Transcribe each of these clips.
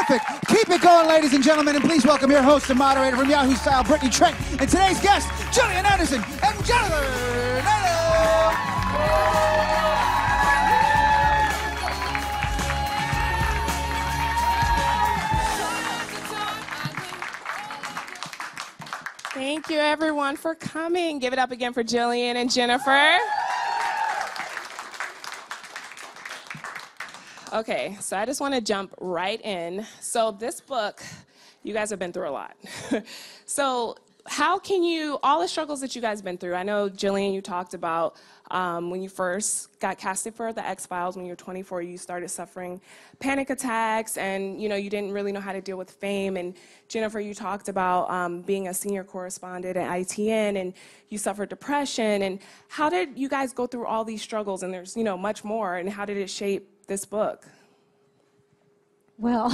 Terrific. Keep it going, ladies and gentlemen, and please welcome your host and moderator from Yahoo Style, Brittany Trent, and today's guests, Gillian Anderson and Jennifer Nadel. Thank you, everyone, for coming. Give it up again for Gillian and Jennifer. Okay, so I just want to jump right in. So this book, you guys have been through a lot. So how can you, all the struggles that you guys have been through, I know, Gillian, you talked about when you first got casted for the X-Files when you were 24, you started suffering panic attacks and, you know, you didn't really know how to deal with fame. And Jennifer, you talked about being a senior correspondent at ITN and you suffered depression. And how did you guys go through all these struggles? And there's, you know, much more. And how did it shape this book? Well,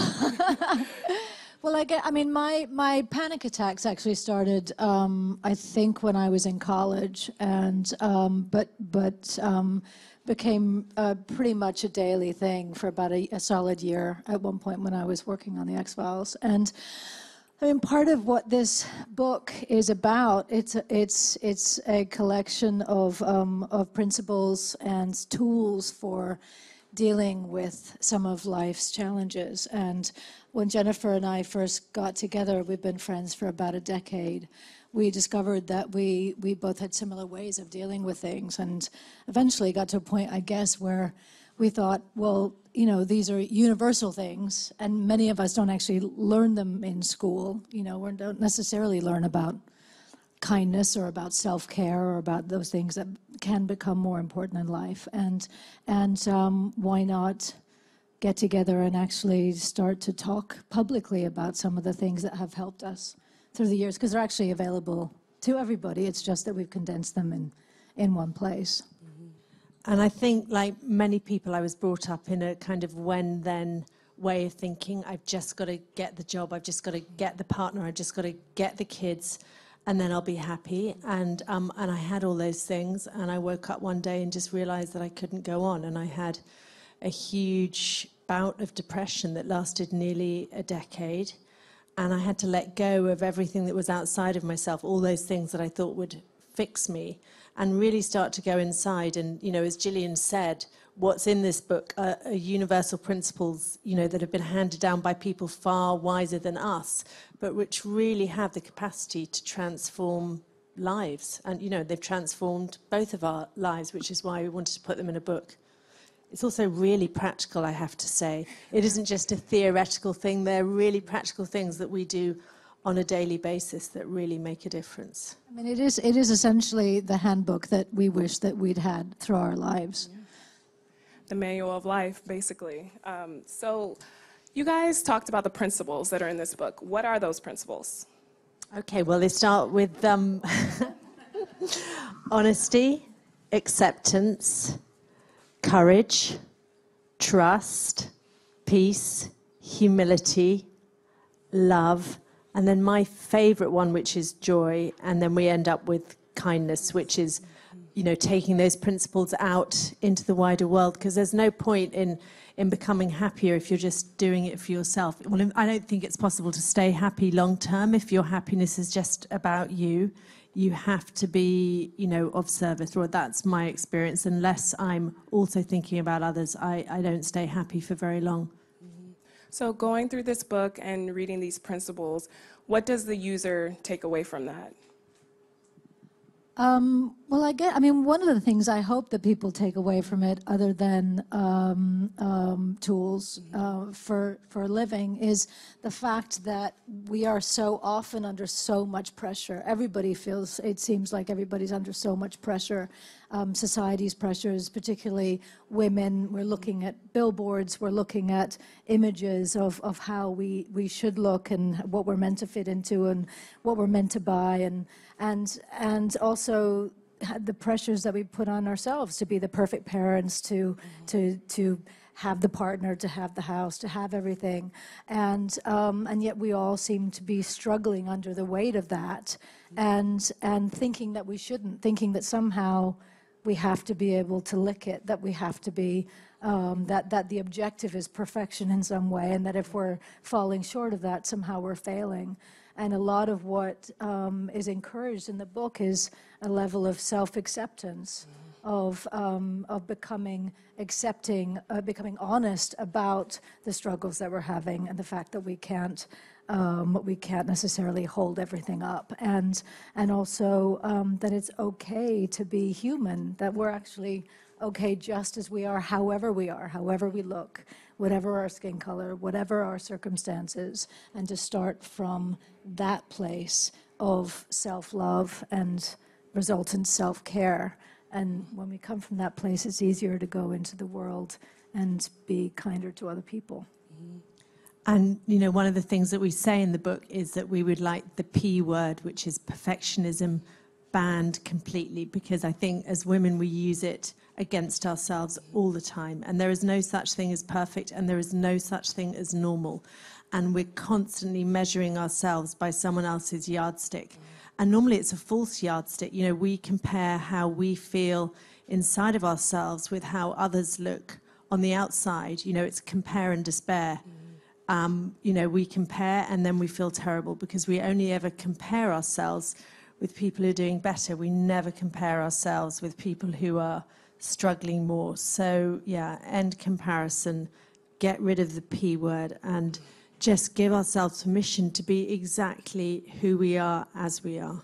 I mean, my panic attacks actually started, I think, when I was in college, and became pretty much a daily thing for about a solid year at one point when I was working on the X-Files. And I mean, part of what this book is about, it's a collection of principles and tools for dealing with some of life's challenges. And when Jennifer and I first got together, we've been friends for about a decade, we discovered that we both had similar ways of dealing with things, and eventually got to a point, I guess, where we thought, well, you know, these are universal things, and many of us don't actually learn them in school. You know, we don't necessarily learn about kindness or about self-care or about those things that can become more important in life. And why not get together and actually start to talk publicly about some of the things that have helped us through the years, because they're actually available to everybody. It's just that we've condensed them in one place. And I think, like many people, I was brought up in a kind of when-then way of thinking. I've just got to get the job, I've just got to get the partner, I've just got to get the kids, and then I'll be happy. And I had all those things, and I woke up one day and just realized that I couldn't go on. And I had a huge bout of depression that lasted nearly a decade. And I had to let go of everything that was outside of myself, all those things that I thought would fix me, and really start to go inside. And, you know, as Gillian said, what's in this book are universal principles, you know, that have been handed down by people far wiser than us, but which really have the capacity to transform lives. And, you know, they've transformed both of our lives, which is why we wanted to put them in a book. It's also really practical, I have to say. It isn't just a theoretical thing. They're really practical things that we do on a daily basis that really make a difference. I mean, it is essentially the handbook that we wish that we'd had through our lives. Yeah. The manual of life, basically. So you guys talked about the principles that are in this book. What are those principles? Okay, well, they start with honesty, acceptance, courage, trust, peace, humility, love, and then my favorite one, which is joy, and then we end up with kindness, which is, you know, taking those principles out into the wider world, because there's no point in becoming happier if you're just doing it for yourself. Well, I don't think it's possible to stay happy long term if your happiness is just about you. You have to be, you know, of service, or that's my experience. Unless I'm also thinking about others, I don't stay happy for very long. So going through this book and reading these principles, what does the user take away from that? Well, I mean, one of the things I hope that people take away from it, other than tools for living, is the fact that we are so often under so much pressure. Everybody feels, it seems like everybody's under so much pressure. Society's pressures, particularly women. We're looking at billboards, we're looking at images of how we should look and what we're meant to fit into and what we're meant to buy, and also the pressures that we put on ourselves to be the perfect parents, to have the partner, to have the house, to have everything, and yet we all seem to be struggling under the weight of that, and thinking that we shouldn't, thinking that somehow we have to be able to lick it, that we have to be, that the objective is perfection in some way, and that if we're falling short of that, somehow we're failing. And a lot of what is encouraged in the book is a level of self-acceptance, of becoming accepting, becoming honest about the struggles that we're having, and the fact that we can't necessarily hold everything up, and also that it's okay to be human, that we're actually okay just as we are, however we look, whatever our skin color, whatever our circumstances, and to start from that place of self-love and resultant self-care. And when we come from that place, it's easier to go into the world and be kinder to other people. And, you know, one of the things that we say in the book is that we would like the P word, which is perfectionism, banned completely, because I think as women we use it against ourselves all the time. And there is no such thing as perfect, and there is no such thing as normal. And we're constantly measuring ourselves by someone else's yardstick. And normally it's a false yardstick. You know, we compare how we feel inside of ourselves with how others look on the outside. You know, it's compare and despair. You know, we compare and then we feel terrible, because we only ever compare ourselves with people who are doing better. We never compare ourselves with people who are struggling more. So, yeah, end comparison, get rid of the P word, and just give ourselves permission to be exactly who we are as we are.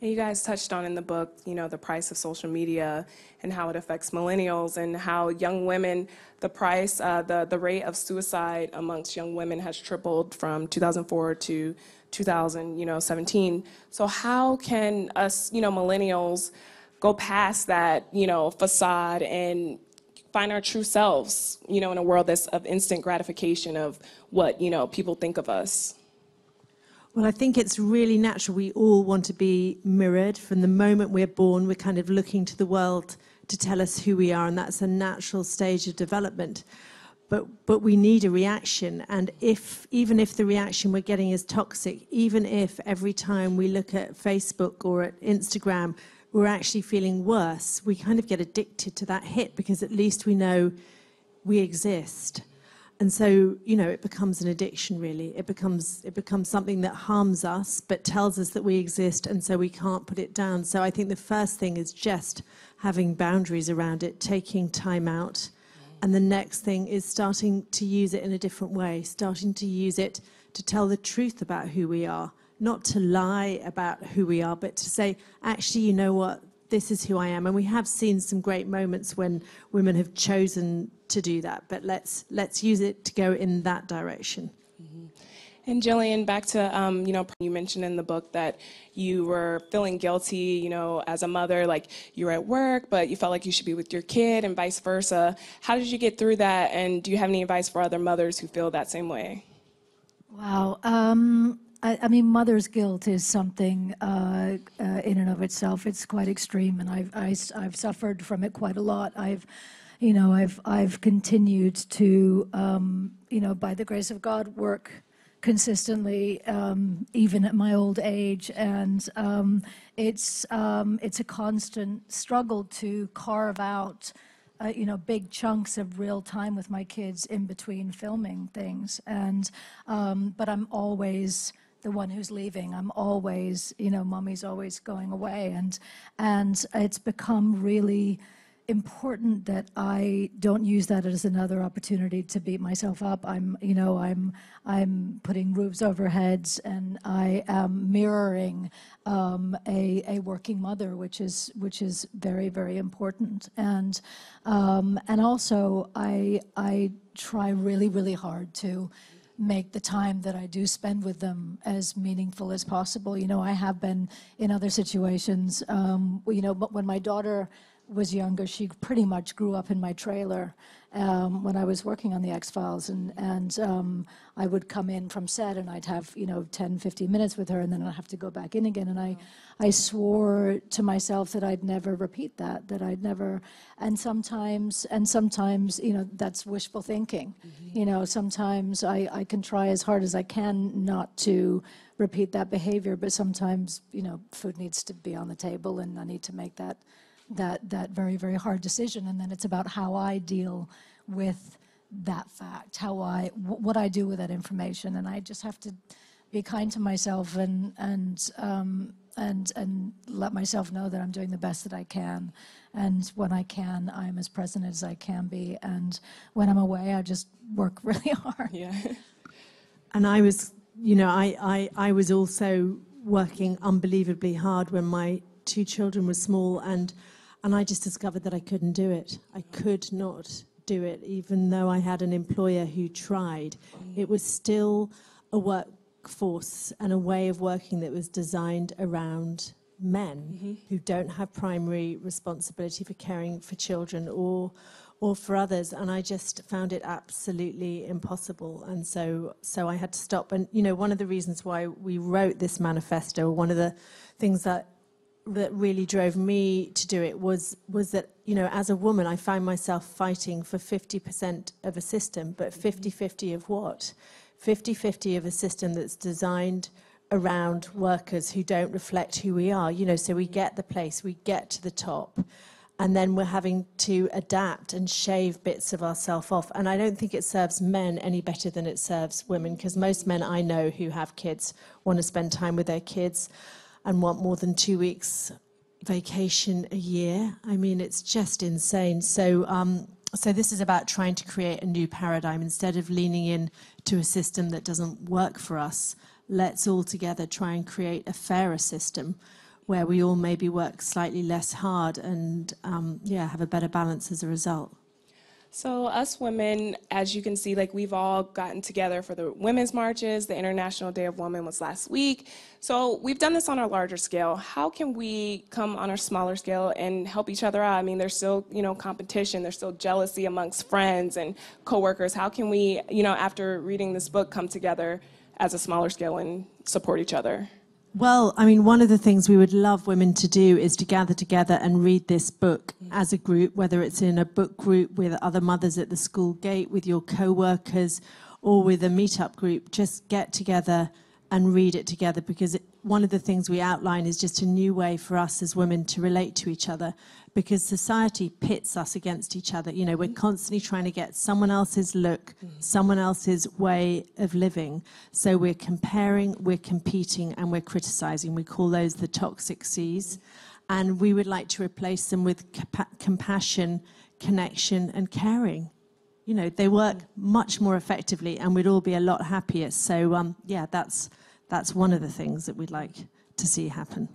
And you guys touched on in the book, you know, the price of social media and how it affects millennials, and how young women, the rate of suicide amongst young women has tripled from 2004 to 2017. So how can us, you know, millennials go past that, you know, facade and find our true selves, you know, in a world that's of instant gratification of what, you know, people think of us? Well, I think it's really natural. We all want to be mirrored. From the moment we're born, we're kind of looking to the world to tell us who we are, and that's a natural stage of development. But we need a reaction, and even if the reaction we're getting is toxic, even if every time we look at Facebook or at Instagram, we're actually feeling worse, we kind of get addicted to that hit, because at least we know we exist. And so, you know, it becomes an addiction, really. It becomes something that harms us, but tells us that we exist, and so we can't put it down. So I think the first thing is just having boundaries around it, taking time out. And the next thing is starting to use it in a different way, starting to use it to tell the truth about who we are, not to lie about who we are, but to say, actually, you know what, this is who I am. And we have seen some great moments when women have chosen to do that, but let's use it to go in that direction. And Gillian, back to, you know, you mentioned in the book that you were feeling guilty, you know, as a mother, like you were at work, but you felt like you should be with your kid and vice versa. How did you get through that? And do you have any advice for other mothers who feel that same way? Wow. I mean, mother's guilt is something in and of itself. It's quite extreme, and I've suffered from it quite a lot. I've continued to, you know, by the grace of God, work consistently, even at my old age, and it's a constant struggle to carve out, you know, big chunks of real time with my kids in between filming things, and but I'm always the one who's leaving. I'm always, you know, mommy's always going away, and it's become really important that I don't use that as another opportunity to beat myself up. I'm putting roofs over heads, and I am mirroring a working mother, which is very, very important. And also I try really, really hard to make the time that I do spend with them as meaningful as possible. You know, I have been in other situations, you know, but when my daughter was younger, she pretty much grew up in my trailer when I was working on the X-Files, and I would come in from set and I'd have, you know, 10, 15 minutes with her, and then I'd have to go back in again, and I swore to myself that I'd never repeat that I'd never, and sometimes, you know, that's wishful thinking. You know, sometimes I can try as hard as I can not to repeat that behavior, but sometimes, you know, food needs to be on the table, and I need to make that that very, very hard decision. And then it's about how I deal with that fact, what I do with that information. And I just have to be kind to myself and let myself know that I'm doing the best that I can. And when I can, I'm as present as I can be. And when I'm away, I just work really hard. Yeah. And I was, I was also working unbelievably hard when my 2 children were small, and I just discovered that I couldn't do it. I could not do it, even though I had an employer who tried. It was still a workforce and a way of working that was designed around men who don't have primary responsibility for caring for children or for others, and I just found it absolutely impossible. And so I had to stop. And one of the reasons why we wrote this manifesto, one of the things that really drove me to do it was that, as a woman, I found myself fighting for 50% of a system, but 50-50 of what? 50-50 of a system that's designed around workers who don't reflect who we are. So we get the place, we get to the top, and then we're having to adapt and shave bits of ourselves off. And I don't think it serves men any better than it serves women, because most men I know who have kids want to spend time with their kids and want more than 2 weeks vacation a year. I mean, it's just insane. So this is about trying to create a new paradigm. Instead of leaning in to a system that doesn't work for us, let's all together try and create a fairer system where we all maybe work slightly less hard and have a better balance as a result. So us women, as you can see, we've all gotten together for the women's marches. The International Day of Women was last week. So we've done this on a larger scale. How can we come on a smaller scale and help each other out? I mean, there's still, competition. There's still jealousy amongst friends and coworkers. How can we, after reading this book, come together as a smaller scale and support each other? Well, I mean, one of the things we would love women to do is to gather together and read this book as a group, whether it's in a book group with other mothers at the school gate, with your co-workers, or with a meetup group. Just get together and read it together, because one of the things we outline is just a new way for us as women to relate to each other, because society pits us against each other. We're constantly trying to get someone else's look, someone else's way of living. So we're comparing, we're competing, and we're criticizing. We call those the toxic C's. And we would like to replace them with compassion, connection, and caring. They work much more effectively, and we'd all be a lot happier. So, that's one of the things that we'd like to see happen.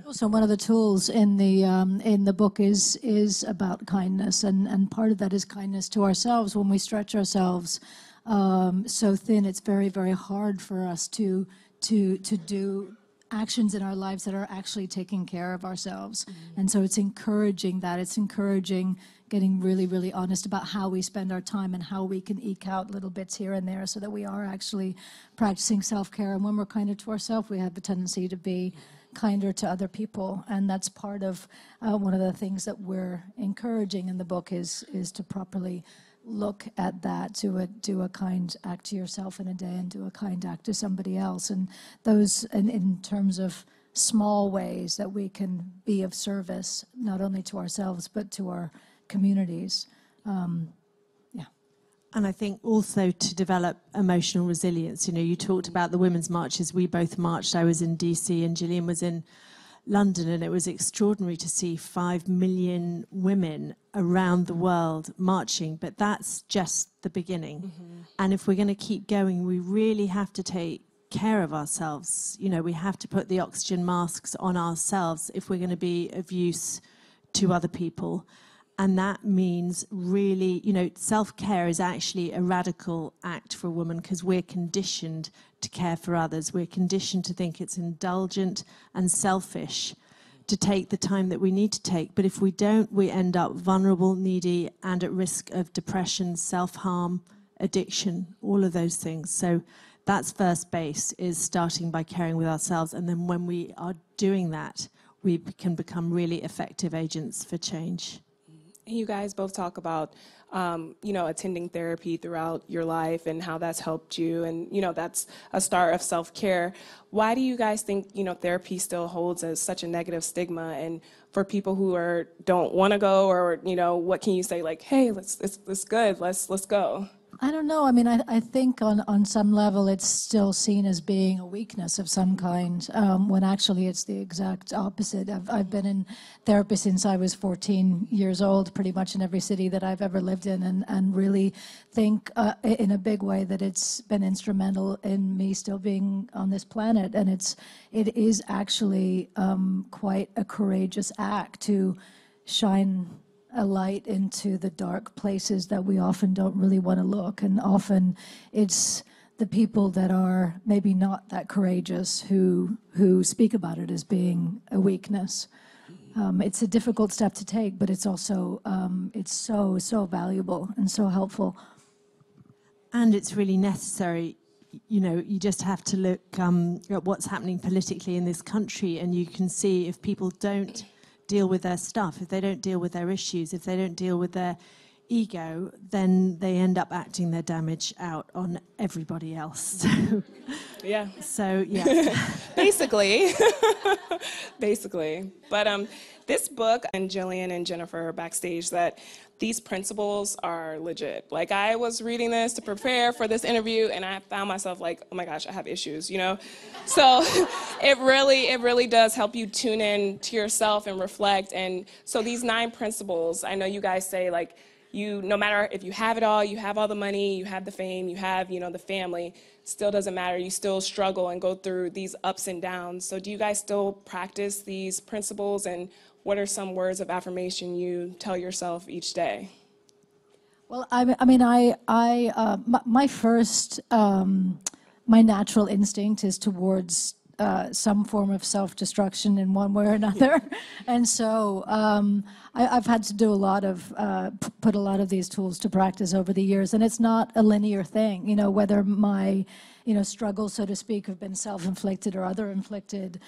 Also, one of the tools in the book is about kindness, and part of that is kindness to ourselves. When we stretch ourselves so thin, it's very, very hard for us to do actions in our lives that are actually taking care of ourselves. And so it's encouraging that. It's encouraging getting really, really honest about how we spend our time and how we can eke out little bits here and there so that we are actually practicing self-care. And when we're kinder to ourselves, we have a tendency to be kinder to other people. And that's part of one of the things that we're encouraging in the book is to properly look at that, to do a kind act to yourself in a day and do a kind act to somebody else. And those, in terms of small ways that we can be of service, not only to ourselves, but to our communities. And I think also to develop emotional resilience. You talked about the women's marches. We both marched. I was in DC and Gillian was in London, and it was extraordinary to see 5 million women around the world marching. But that's just the beginning. And if we're going to keep going, we really have to take care of ourselves. We have to put the oxygen masks on ourselves if we're going to be of use to other people. And that means really, self-care is actually a radical act for a woman, because we're conditioned to care for others. We're conditioned to think it's indulgent and selfish to take the time that we need to take. But if we don't, we end up vulnerable, needy, and at risk of depression, self-harm, addiction, all of those things. So that's first base, is starting by caring with ourselves. And then when we are doing that, we can become really effective agents for change. You guys both talk about, attending therapy throughout your life and how that's helped you. And, that's a start of self-care. Why do you guys think, therapy still holds as such a negative stigma? And for people who don't want to go, or, what can you say? Like, hey, it's good. Let's go. I don't know. I mean, I think on some level it's still seen as being a weakness of some kind, when actually it's the exact opposite. I've been in therapy since I was 14 years old, pretty much in every city that I've ever lived in, and really think in a big way that it's been instrumental in me still being on this planet. And it is actually quite a courageous act to shine a light into the dark places that we often don't really want to look. And often it's the people that are maybe not that courageous who speak about it as being a weakness. It's a difficult step to take, but it's also, it's so valuable and so helpful. And it's really necessary. You just have to look at what's happening politically in this country, and you can see if people don't deal with their stuff, if they don't deal with their issues, if they don't deal with their ego, then they end up acting their damage out on everybody else. Yeah. So, yeah. Basically. But this book, and Gillian and Jennifer are backstage, that these principles are legit. Like, I was reading this to prepare for this interview, and I found myself like, oh my gosh, I have issues, So it really does help you tune in to yourself and reflect. And so these 9 principles, I know you guys say, like, no matter if you have it all, you have all the money, you have the fame, you have, the family, still doesn't matter. You still struggle and go through these ups and downs. So do you guys still practice these principles, and what are some words of affirmation you tell yourself each day? Well, my first, my natural instinct is towards some form of self-destruction in one way or another. And so I've had to do put a lot of these tools to practice over the years. And it's not a linear thing, whether my, struggles, so to speak, have been self-inflicted or other-inflicted.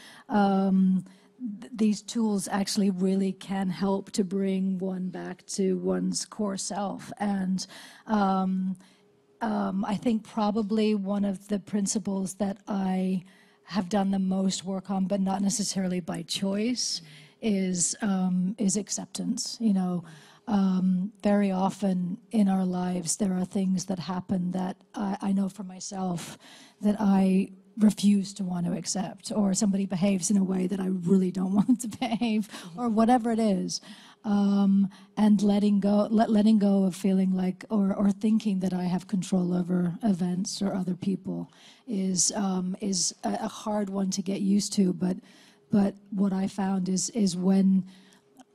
These tools actually really can help to bring one back to one's core self. And I think probably one of the principles that I have done the most work on, but not necessarily by choice, is acceptance. Very often in our lives there are things that happen that I know for myself that I refuse to want to accept, or somebody behaves in a way that I really don't want them to behave, or whatever it is. And letting go of feeling like, or thinking that I have control over events or other people is a hard one to get used to. But what I found is when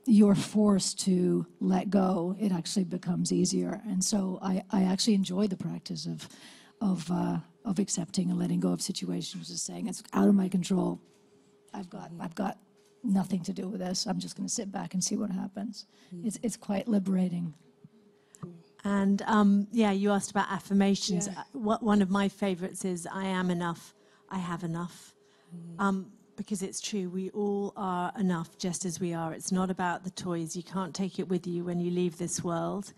you're forced to let go, it actually becomes easier. And so I actually enjoy the practice of accepting and letting go of situations, just saying it's out of my control. I've got nothing to do with this. I'm just going to sit back and see what happens. It's quite liberating. And you asked about affirmations. Yeah. One of my favorites is I am enough, I have enough. Because it's true, we all are enough just as we are. It's not about the toys. You can't take it with you when you leave this world.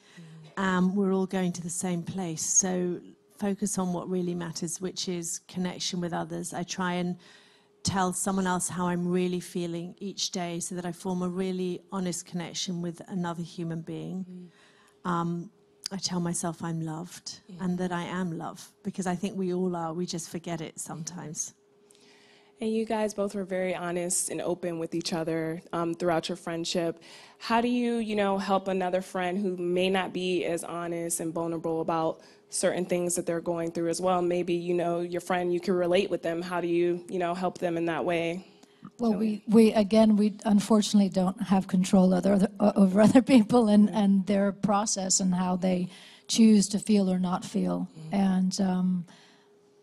We're all going to the same place. So focus on what really matters, which is connection with others. I try and tell someone else how I'm really feeling each day so that I form a really honest connection with another human being. I tell myself I'm loved and that I am loved, because I think we all are. We just forget it sometimes. And you guys both were very honest and open with each other throughout your friendship. How do you, help another friend who may not be as honest and vulnerable about certain things that they're going through as well? Maybe, your friend, you can relate with them. How do you, help them in that way? Well, we unfortunately don't have control over other people and their process and how they choose to feel or not feel. And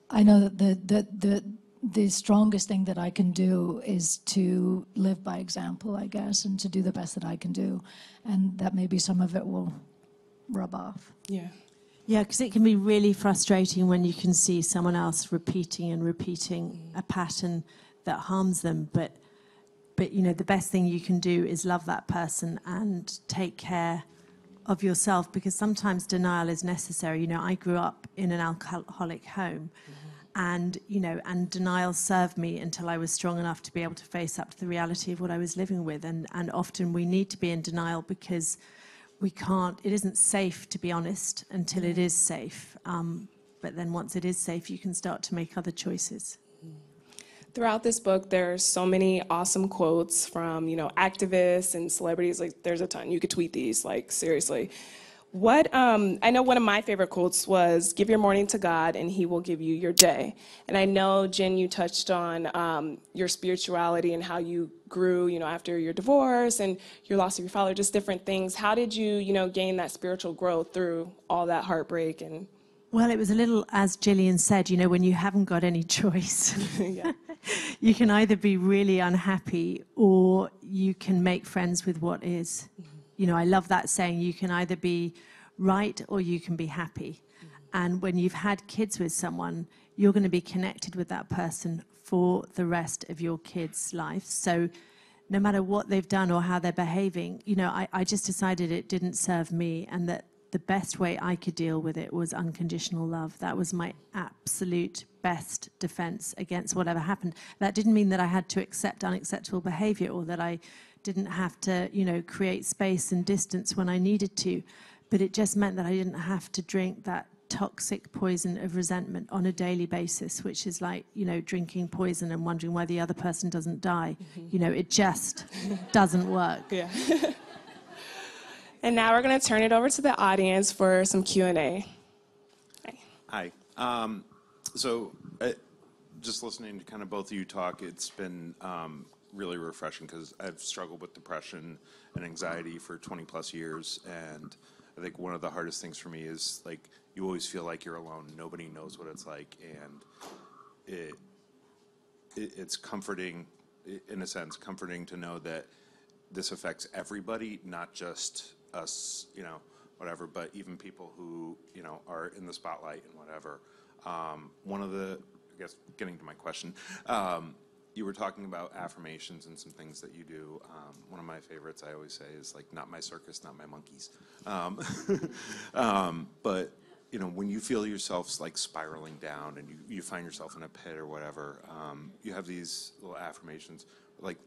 I know that the strongest thing that I can do is to live by example, I guess, and to do the best that I can do. And that maybe some of it will rub off. Yeah. Yeah, because it can be really frustrating when you can see someone else repeating a pattern that harms them. But the best thing you can do is love that person and take care of yourself, because sometimes denial is necessary. You know, I grew up in an alcoholic home, and, you know, and denial served me until I was strong enough to be able to face up to the reality of what I was living with. And often we need to be in denial because we can't, it isn't safe, to be honest, until it is safe. But then once it is safe, you can start to make other choices. Throughout this book, there's so many awesome quotes from, you know, activists and celebrities. Like, there's a ton. You could tweet these, like, seriously. What, I know one of my favorite quotes was, "Give your morning to God and he will give you your day." And I know, Jen, you touched on your spirituality and how you grew, you know, after your divorce and your loss of your father, just different things. How did you, you know, gain that spiritual growth through all that heartbreak? And well, it was a little, as Gillian said, you know, when you haven't got any choice, yeah. You can either be really unhappy or you can make friends with what is. You know, I love that saying, you can either be right or you can be happy. And when you've had kids with someone, you're going to be connected with that person for the rest of your kids' life. So no matter what they've done or how they're behaving, you know, I just decided it didn't serve me, and that the best way I could deal with it was unconditional love. That was my absolute best defense against whatever happened. That didn't mean that I had to accept unacceptable behavior, or that I didn't have to, you know, create space and distance when I needed to. But it just meant that I didn't have to drink that toxic poison of resentment on a daily basis, which is like, you know, drinking poison and wondering why the other person doesn't die. You know, it just doesn't work. Yeah. And now we're going to turn it over to the audience for some Q&A. Hi. Just listening to kind of both of you talk, it's been really refreshing, because I've struggled with depression and anxiety for 20 plus years, and I think one of the hardest things for me is, like, you always feel like you're alone. Nobody knows what it's like, and it's comforting, in a sense, comforting to know that this affects everybody, not just us, you know, whatever, but even people who, you know, are in the spotlight and whatever. One of the, I guess, getting to my question, you were talking about affirmations and some things that you do. One of my favorites I always say is, like, not my circus, not my monkeys. But, you know, when you feel yourself, like, spiraling down and you find yourself in a pit or whatever, you have these little affirmations. Like,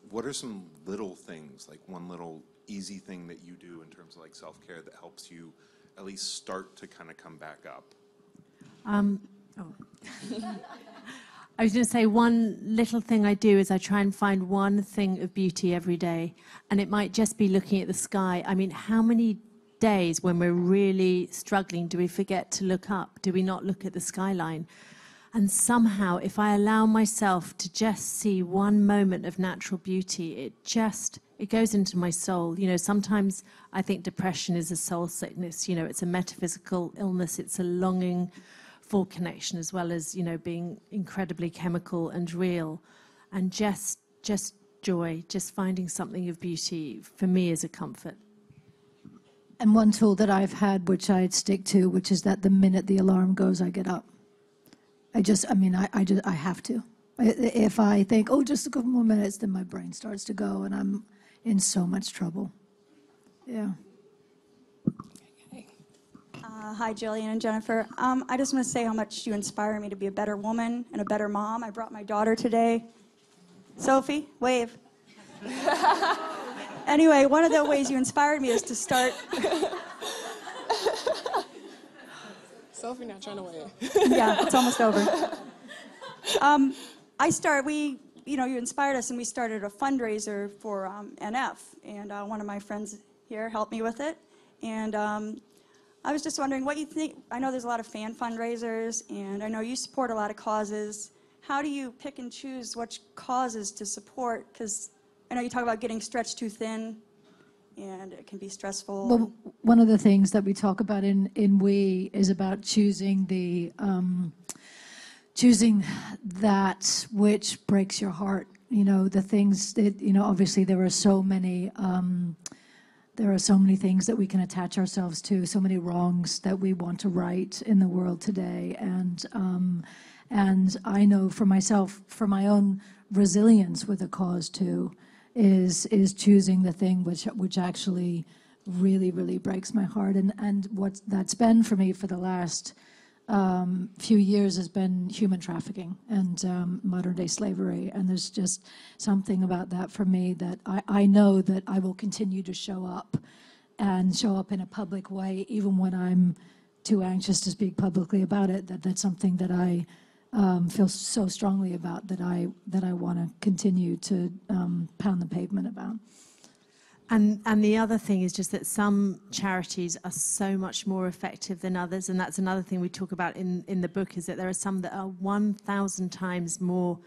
what are some little things, like one little easy thing that you do in terms of, like, self-care that helps you at least start to kind of come back up? I was going to say, one little thing I do is I try and find one thing of beauty every day. And it might just be looking at the sky. I mean, how many days when we're really struggling do we forget to look up? Do we not look at the skyline? And somehow, if I allow myself to just see one moment of natural beauty, it goes into my soul. You know, sometimes I think depression is a soul sickness. You know, it's a metaphysical illness. It's a longing for connection, as well as, you know, being incredibly chemical and real. And just joy, just finding something of beauty, for me, is a comfort. And one tool that I've had, which I'd stick to, which is that the minute the alarm goes, I get up. I have to. If I think, oh, just a couple more minutes, then my brain starts to go, and I'm in so much trouble. Yeah. Hi, Gillian and Jennifer. I just want to say how much you inspire me to be a better woman and a better mom. I brought my daughter today. Sophie, wave. Anyway, one of the ways you inspired me is to start... Sophie not trying to wave. Yeah, it's almost over. You inspired us, and we started a fundraiser for NF, and one of my friends here helped me with it. And I was just wondering what you think. I know there's a lot of fan fundraisers, and I know you support a lot of causes. How do you pick and choose which causes to support? Because I know you talk about getting stretched too thin, and it can be stressful. Well, one of the things that we talk about in We is about choosing that which breaks your heart. You know, the things that, you know, obviously there are so many things that we can attach ourselves to, so many wrongs that we want to right in the world today. And I know for myself, for my own resilience with a cause too, is choosing the thing which actually really, really breaks my heart. And what that's been for me for the last few years has been human trafficking and modern day slavery. And there's just something about that for me that I know that I will continue to show up and show up in a public way, even when I'm too anxious to speak publicly about it. That's something that I feel so strongly about, that I want to continue to pound the pavement about. And the other thing is just that some charities are so much more effective than others, and that's another thing we talk about in the book, is that there are some that are 1,000 times more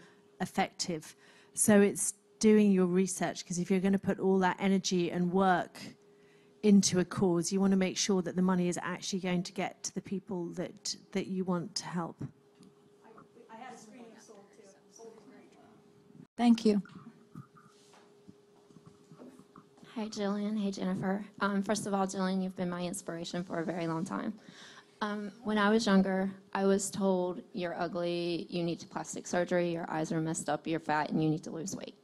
effective. So it's doing your research, because if you're going to put all that energy and work into a cause, you want to make sure that the money is actually going to get to the people that you want to help. I had a screening of Soul too. Soul was great. Thank you. Hi, Gillian. Hey, Jennifer. First of all, Gillian, you've been my inspiration for a very long time. When I was younger, I was told, you're ugly, you need plastic surgery, your eyes are messed up, you're fat, and you need to lose weight.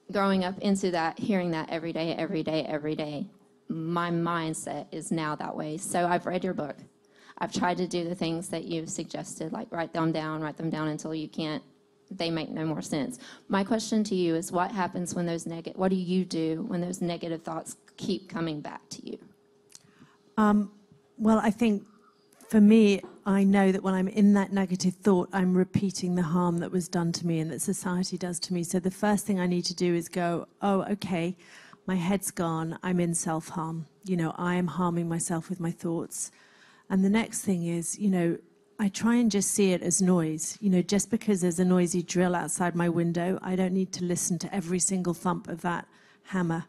Growing up into that, hearing that every day, my mindset is now that way. So I've read your book. I've tried to do the things that you've suggested, like write them down until you can't. They make no more sense. My question to you is, what happens when what do you do when those negative thoughts keep coming back to you? Well, I think for me, I know that when I'm in that negative thought, I'm repeating the harm that was done to me and that society does to me. So the first thing I need to do is go, oh, okay, my head's gone, I'm in self-harm. I am harming myself with my thoughts. And the next thing is, I try and just see it as noise. Just because there's a noisy drill outside my window, I don't need to listen to every single thump of that hammer.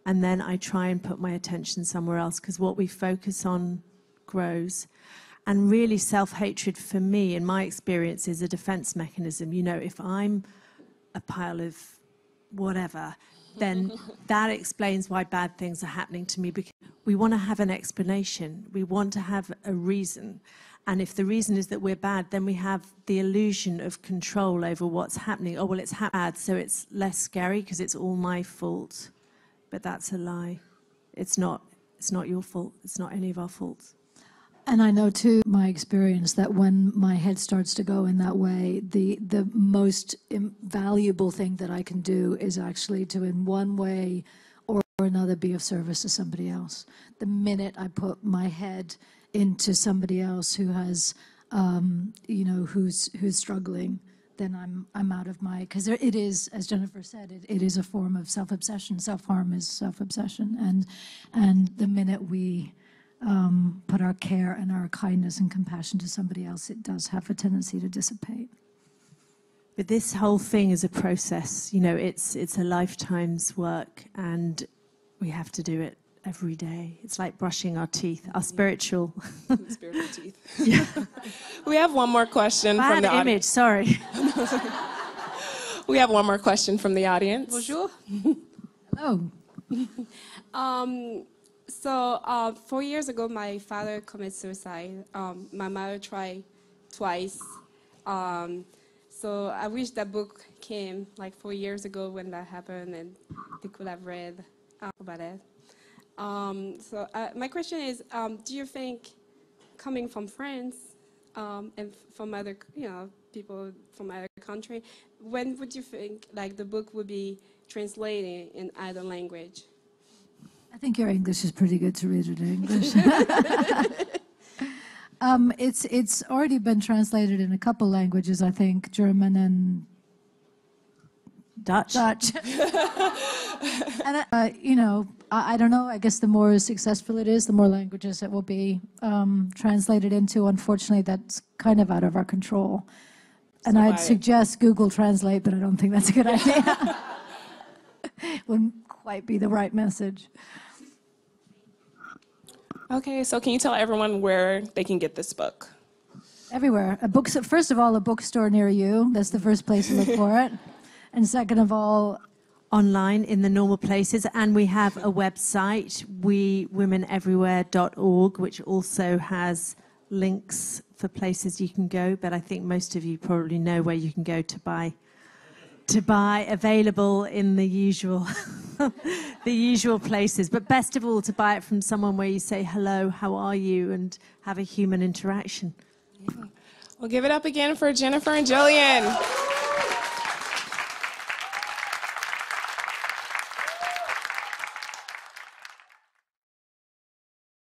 And then I try and put my attention somewhere else, because what we focus on grows. And really, self-hatred for me, in my experience, is a defense mechanism. If I'm a pile of whatever, then that explains why bad things are happening to me, because we want to have an explanation. We want to have a reason. And if the reason is that we're bad, then we have the illusion of control over what's happening. Oh, well, it's bad, so it's less scary because it's all my fault. But that's a lie. It's not your fault. It's not any of our faults. And I know, too, my experience, that when my head starts to go in that way, the most valuable thing that I can do is actually to, in one way or another, be of service to somebody else. The minute I put my head into somebody else who has, who's struggling, then I'm out of my, because it is, as Jennifer said, it is a form of self-obsession. Self-harm is self-obsession, and the minute we put our care and our kindness and compassion to somebody else, it does have a tendency to dissipate. But this whole thing is a process. It's a lifetime's work, and we have to do it every day. It's like brushing our teeth, our spiritual teeth. Yeah. We have one more question from the image, audience. sorry. We have one more question from the audience. Bonjour. Hello. So 4 years ago, my father committed suicide. My mother tried twice. So I wish that book came like 4 years ago when that happened, and they could have read about it. So my question is, do you think, coming from France and from other, people from other country, when would you think like the book would be translated in either language? I think your English is pretty good to read it in English. It's already been translated in a couple languages, I think, German and Dutch. And, I don't know. I guess the more successful it is, the more languages it will be translated into. Unfortunately, that's kind of out of our control. And I'd suggest Google Translate, but I don't think that's a good idea. Wouldn't quite be the right message. Okay, so can you tell everyone where they can get this book? Everywhere. First of all, a bookstore near you. That's the first place to look for it. And second of all, online in the normal places, and we have a website, wewomeneverywhere.org, which also has links for places you can go, but I think most of you probably know where you can go to buy to buy, available in the usual the usual places, but best of all to buy it from someone where you say hello, how are you, and have a human interaction. Well, give it up again for Jennifer and Gillian.